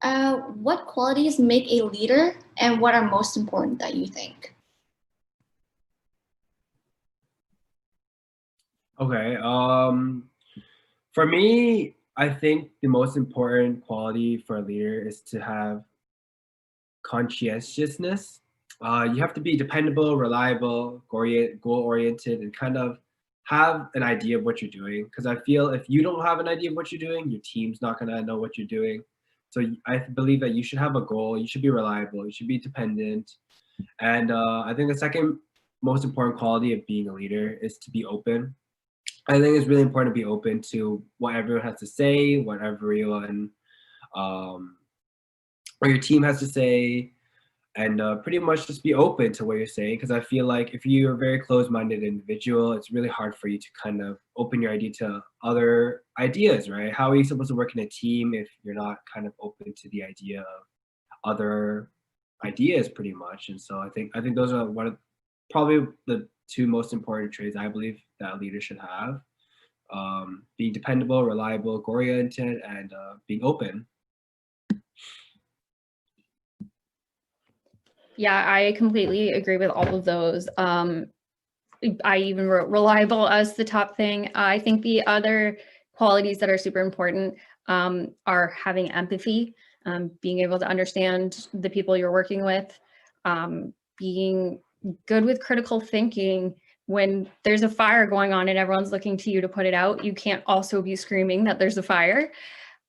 What qualities make a leader and what are most important that you think? Okay. For me, I think the most important quality for a leader is to have conscientiousness. You have to be dependable, reliable, goal-oriented, and kind of have an idea of what you're doing. Because I feel if you don't have an idea of what you're doing, your team's not gonna know what you're doing. So I believe that you should have a goal. You should be reliable. You should be dependent. And I think the second most important quality of being a leader is to be open. I think it's really important to be open to what everyone has to say, what everyone um, or your team has to say, and pretty much just be open to what you're saying. Because I feel like if you're a very closed-minded individual, it's really hard for you to kind of open your idea to other ideas, right? How are you supposed to work in a team if you're not kind of open to the idea of other ideas, pretty much? And so I think those are probably the two most important traits I believe that a leader should have. Being dependable, reliable, goal-oriented, and being open. Yeah, I completely agree with all of those. I even wrote reliable as the top thing. I think the other qualities that are super important are having empathy, being able to understand the people you're working with, being good with critical thinking. When there's a fire going on and everyone's looking to you to put it out, you can't also be screaming that there's a fire.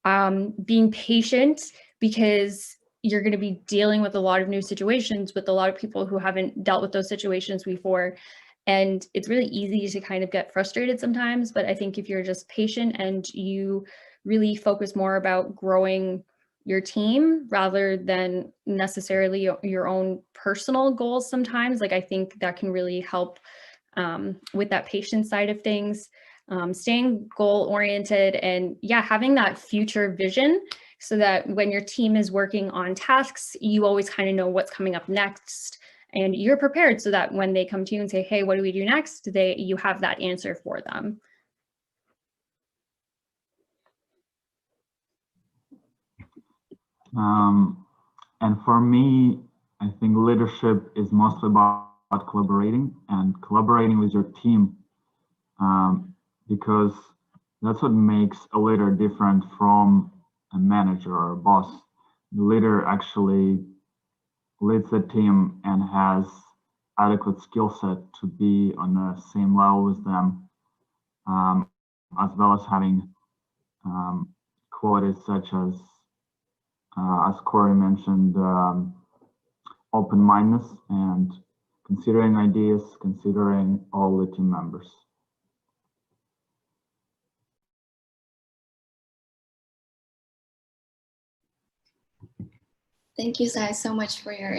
Being patient, because you're going to be dealing with a lot of new situations with a lot of people who haven't dealt with those situations before. And it's really easy to kind of get frustrated sometimes, but I think if you're just patient and you really focus more about growing your team rather than necessarily your own personal goals sometimes, like I think that can really help with that patient side of things. Staying goal oriented and having that future vision so that when your team is working on tasks, you always kind of know what's coming up next and you're prepared so that when they come to you and say, hey, what do we do next? You have that answer for them. And for me, I think leadership is mostly about collaborating and collaborating with your team, because that's what makes a leader different from a manager or a boss. The leader actually leads the team and has adequate skill set to be on the same level with them, as well as having qualities such as Corey mentioned, open-mindedness and considering ideas, considering all the team members. Thank you guys so much for your